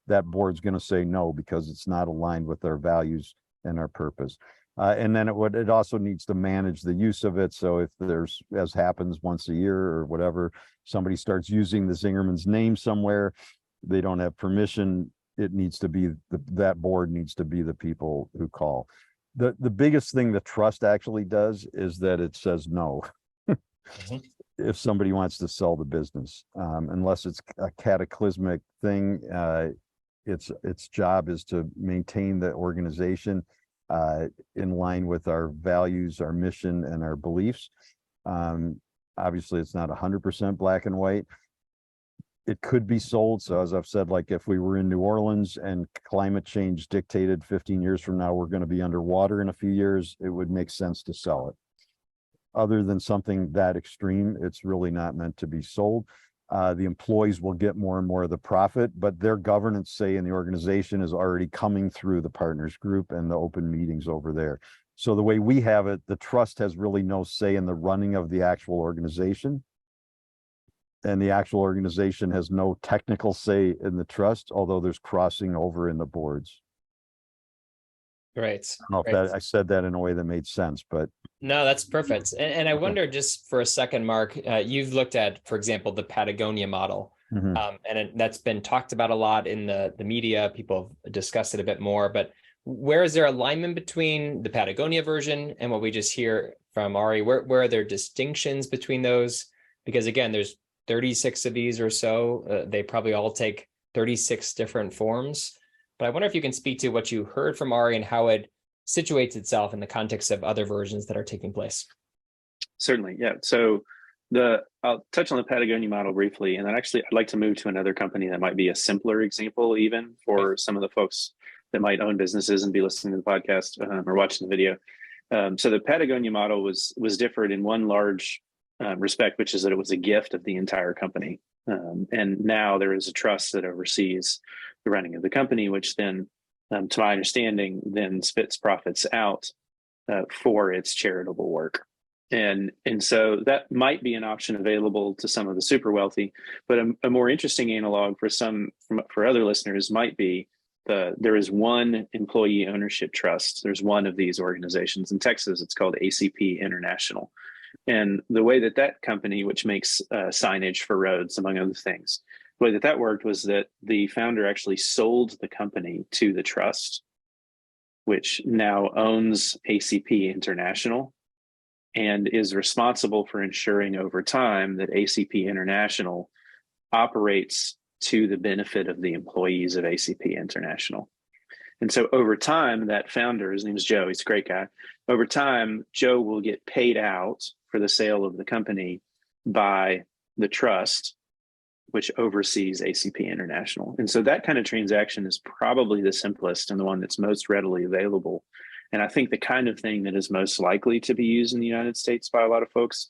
[SPEAKER 2] that board's going to say no because it's not aligned with our values and our purpose. And then it also needs to manage the use of it. So if there's, as happens once a year or whatever, somebody starts using the Zingerman's name somewhere, they don't have permission, it needs to be, that board needs to be the people who call. The biggest thing the trust actually does is that it says no. If somebody wants to sell the business, unless it's a cataclysmic thing, its job is to maintain the organization in line with our values, our mission, and our beliefs. Obviously, it's not 100% black and white. It could be sold. So as I've said, like if we were in New Orleans and climate change dictated 15 years from now, we're going to be underwater in a few years, it would make sense to sell it. Other than something that extreme, it's really not meant to be sold. The employees will get more and more of the profit, but their governance say in the organization is already coming through the partners group and the open meetings over there. So the way we have it, the trust has really no say in the running of the actual organization. And the actual organization has no technical say in the trust, although there's crossing over in the boards.
[SPEAKER 1] Great.
[SPEAKER 2] I don't know if that, I said that in a way that made sense, but
[SPEAKER 1] No, that's perfect. And I wonder, just for a second, Mark, you've looked at, for example, the Patagonia model, that's been talked about a lot in the media. People have discussed it a bit more, but where is there alignment between the Patagonia version and what we just hear from Ari? Where are there distinctions between those? Because again, there's 36 of these or so. They probably all take 36 different forms. But I wonder if you can speak to what you heard from Ari and how it situates itself in the context of other versions that are taking place.
[SPEAKER 3] Certainly, yeah. So I'll touch on the Patagonia model briefly, and then actually I'd like to move to another company that might be a simpler example, even for some of the folks that might own businesses and be listening to the podcast or watching the video. So the Patagonia model was different in one large respect, which is that it was a gift of the entire company. And now there is a trust that oversees the running of the company, which then, to my understanding, then spits profits out for its charitable work. And so that might be an option available to some of the super wealthy, but a more interesting analog for other listeners might be there is one employee ownership trust. There's one of these organizations in Texas. It's called ACP International. And the way that company, which makes signage for roads, among other things, the way that worked was that the founder actually sold the company to the trust, which now owns ACP International and is responsible for ensuring over time that ACP International operates to the benefit of the employees of ACP International. And so over time, that founder, his name is Joe, he's a great guy. Over time, Joe will get paid out for the sale of the company by the trust, which oversees ACP International. And so that kind of transaction is probably the simplest and the one that's most readily available. And I think the kind of thing that is most likely to be used in the United States by a lot of folks,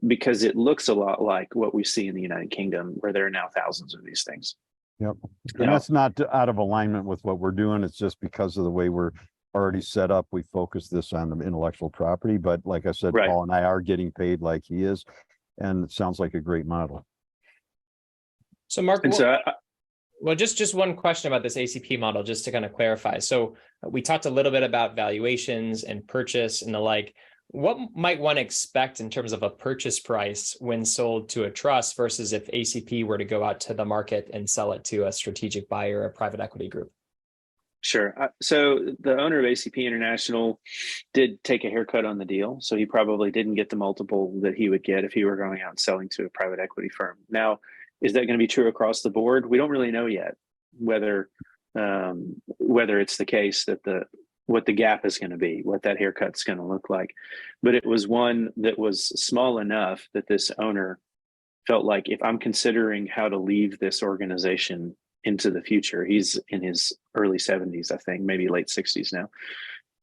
[SPEAKER 3] because it looks a lot like what we see in the United Kingdom, where there are now thousands of these things.
[SPEAKER 2] yep. And that's not out of alignment with what we're doing. It's just because of the way we're already set up. We focus this on the intellectual property, but like I said,
[SPEAKER 3] Right.
[SPEAKER 2] Paul and I are getting paid like he is, and it sounds like a great model.
[SPEAKER 1] So Mark,
[SPEAKER 3] And so
[SPEAKER 1] well, just one question about this ACP model, just to kind of clarify. So we talked a little bit about valuations and purchase and the like. What might one expect in terms of a purchase price when sold to a trust versus if ACP were to go out to the market and sell it to a strategic buyer, a private equity group?
[SPEAKER 3] Sure. So the owner of ACP International did take a haircut on the deal. So he probably didn't get the multiple that he would get if he were going out and selling to a private equity firm. Now, is that going to be true across the board? We don't really know yet whether it's the case that what the gap is going to be, what that haircut's going to look like. But it was one that was small enough that this owner felt like, if I'm considering how to leave this organization into the future, he's in his early 70s, I think, maybe late 60s now.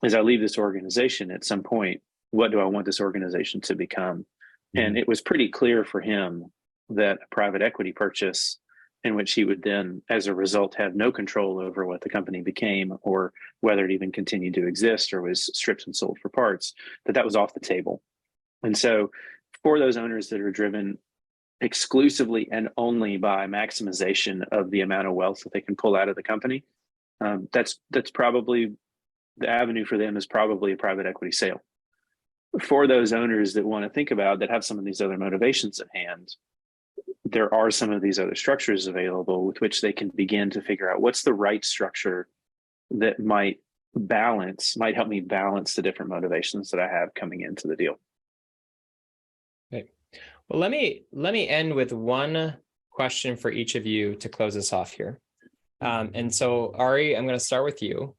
[SPEAKER 3] As I leave this organization at some point, what do I want this organization to become? Mm-hmm. And it was pretty clear for him that a private equity purchase, in which he would then, as a result, have no control over what the company became or whether it even continued to exist or was stripped and sold for parts, that was off the table. And so for those owners that are driven exclusively and only by maximization of the amount of wealth that they can pull out of the company, that's probably the avenue for them, is probably a private equity sale. For those owners that want to think about, that have some of these other motivations at hand, there are some of these other structures available with which they can begin to figure out what's the right structure that might help me balance the different motivations that I have coming into the deal.
[SPEAKER 1] Okay. Well, let me end with one question for each of you to close us off here. And so, Ari, I'm going to start with you.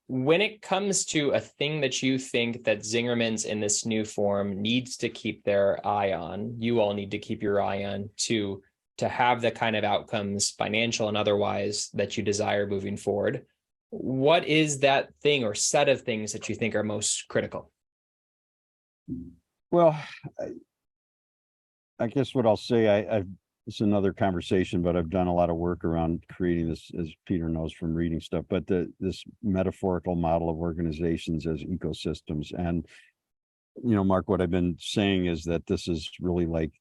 [SPEAKER 1] When it comes to a thing that you think that Zingerman's in this new form needs to keep their eye on, you all need to keep your eye on to have the kind of outcomes, financial and otherwise, that you desire moving forward, what is that thing or set of things that you think are most critical?
[SPEAKER 2] Well, I guess what I'll say, it's another conversation, but I've done a lot of work around creating this, as Peter knows from reading stuff, but this metaphorical model of organizations as ecosystems. And, Mark, what I've been saying is that this is really like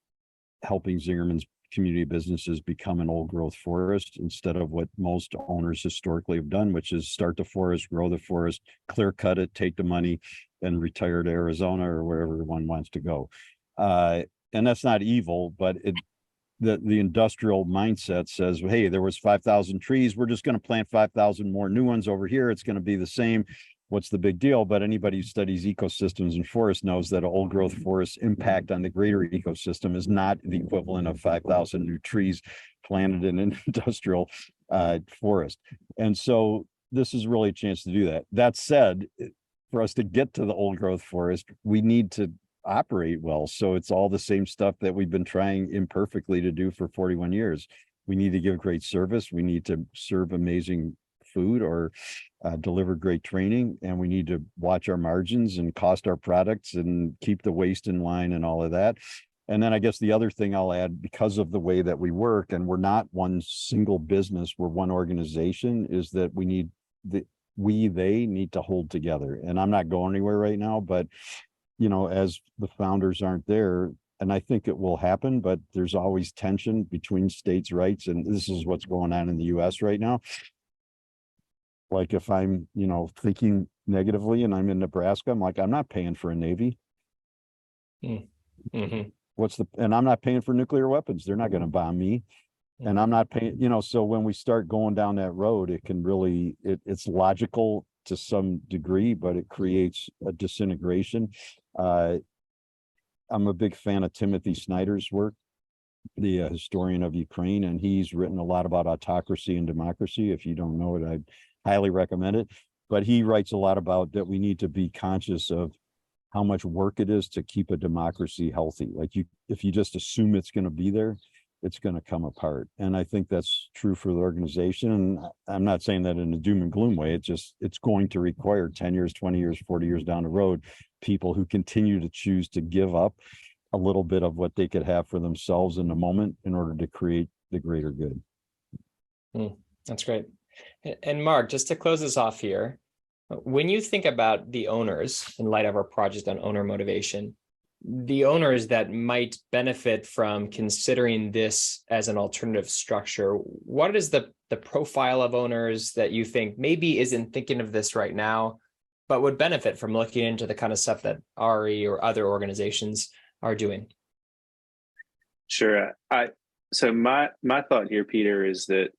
[SPEAKER 2] helping Zingerman's community businesses become an old growth forest instead of what most owners historically have done, which is start the forest, grow the forest, clear cut it, take the money and retire to Arizona or wherever one wants to go. And that's not evil, but the industrial mindset says, hey, there was 5,000 trees. We're just going to plant 5,000 more new ones over here. It's going to be the same. What's the big deal? But anybody who studies ecosystems and forests knows that an old growth forest impact on the greater ecosystem is not the equivalent of 5,000 new trees planted in an industrial forest. And so this is really a chance to do that. That said, for us to get to the old growth forest, we need to operate well. So it's all the same stuff that we've been trying imperfectly to do for 41 years. We need to give great service. We need to serve amazing food or deliver great training, and we need to watch our margins and cost our products and keep the waste in line and all of that. And then I guess the other thing I'll add, because of the way that we work, and we're not one single business, we're one organization, is that they need to hold together. And I'm not going anywhere right now, but as the founders aren't there, and I think it will happen, but there's always tension between states' rights. And this is what's going on in the US right now. Like if I'm, thinking negatively and I'm in Nebraska, I'm like, I'm not paying for a Navy.
[SPEAKER 1] Mm-hmm.
[SPEAKER 2] And I'm not paying for nuclear weapons. They're not going to bomb me. And I'm not paying, so when we start going down that road, it can really, it's logical to some degree, but it creates a disintegration. I'm a big fan of Timothy Snyder's work, the historian of Ukraine, and he's written a lot about autocracy and democracy. If you don't know it, I'd highly recommend it. But he writes a lot about that we need to be conscious of how much work it is to keep a democracy healthy. Like if you just assume it's going to be there, it's going to come apart. And I think that's true for the organization. And I'm not saying that in a doom and gloom way. It's going to require 10 years, 20 years, 40 years down the road, people who continue to choose to give up a little bit of what they could have for themselves in the moment in order to create the greater good.
[SPEAKER 1] That's great. And Mark, just to close this off here, when you think about the owners in light of our project on owner motivation, the owners that might benefit from considering this as an alternative structure, what is the profile of owners that you think maybe isn't thinking of this right now, but would benefit from looking into the kind of stuff that Ari or other organizations are doing?
[SPEAKER 3] Sure. So my thought here, Peter, is that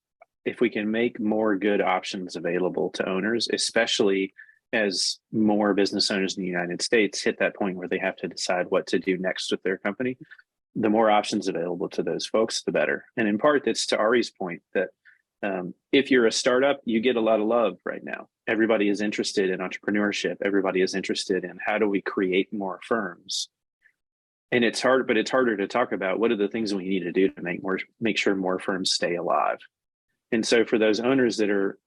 [SPEAKER 3] if we can make more good options available to owners, especially as more business owners in the United States hit that point where they have to decide what to do next with their company, the more options available to those folks, the better. And in part, that's to Ari's point that if you're a startup, you get a lot of love right now. Everybody is interested in entrepreneurship. Everybody is interested in how do we create more firms. And it's hard, but it's harder to talk about what are the things we need to do to make sure more firms stay alive. And so for those owners that are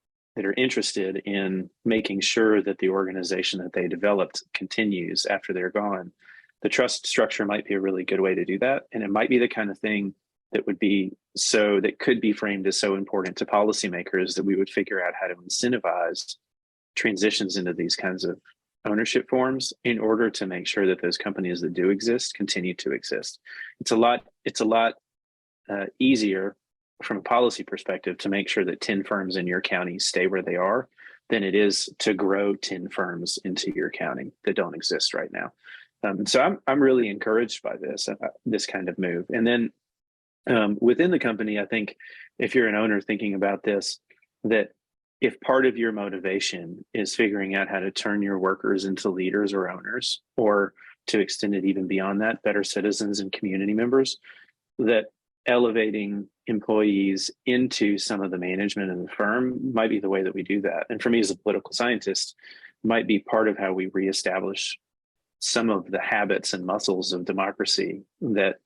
[SPEAKER 3] interested in making sure that the organization that they developed continues after they're gone, the trust structure might be a really good way to do that. And it might be the kind of thing that could be framed as so important to policymakers that we would figure out how to incentivize transitions into these kinds of ownership forms in order to make sure that those companies that do exist continue to exist. It's a lot easier from a policy perspective to make sure that 10 firms in your county stay where they are than it is to grow 10 firms into your county that don't exist right now. So I'm really encouraged by this kind of move. And then within the company, I think if you're an owner thinking about this, that if part of your motivation is figuring out how to turn your workers into leaders or owners, or to extend it even beyond that, better citizens and community members, that elevating employees into some of the management of the firm might be the way that we do that. And for me as a political scientist, might be part of how we reestablish some of the habits and muscles of democracy that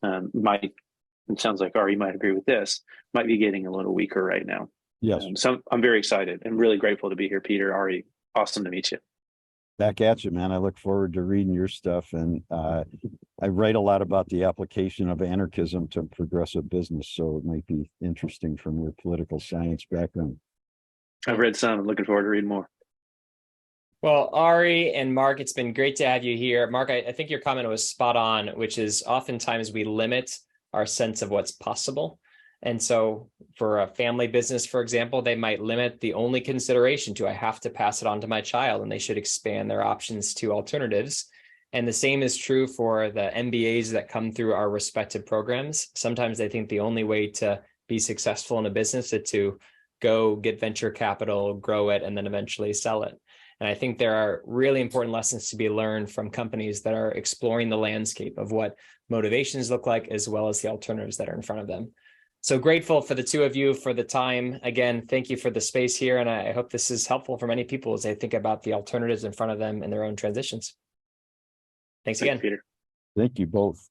[SPEAKER 3] it sounds like Ari might agree with this, might be getting a little weaker right now.
[SPEAKER 2] Yes.
[SPEAKER 3] So I'm very excited and really grateful to be here, Peter. Ari, awesome to meet you.
[SPEAKER 2] Back at you, man. I look forward to reading your stuff. And I write a lot about the application of anarchism to progressive business. So it might be interesting from your political science background.
[SPEAKER 3] I've read some. I'm looking forward to reading more.
[SPEAKER 1] Well, Ari and Mark, it's been great to have you here. Mark, I think your comment was spot on, which is oftentimes we limit our sense of what's possible. And so for a family business, for example, they might limit the only consideration to I have to pass it on to my child, and they should expand their options to alternatives. And the same is true for the MBAs that come through our respective programs. Sometimes they think the only way to be successful in a business is to go get venture capital, grow it, and then eventually sell it. And I think there are really important lessons to be learned from companies that are exploring the landscape of what motivations look like, as well as the alternatives that are in front of them. So grateful for the two of you for the time. Again, thank you for the space here. And I hope this is helpful for many people as they think about the alternatives in front of them in their own transitions. Thanks again.
[SPEAKER 3] Peter.
[SPEAKER 2] Thank you both.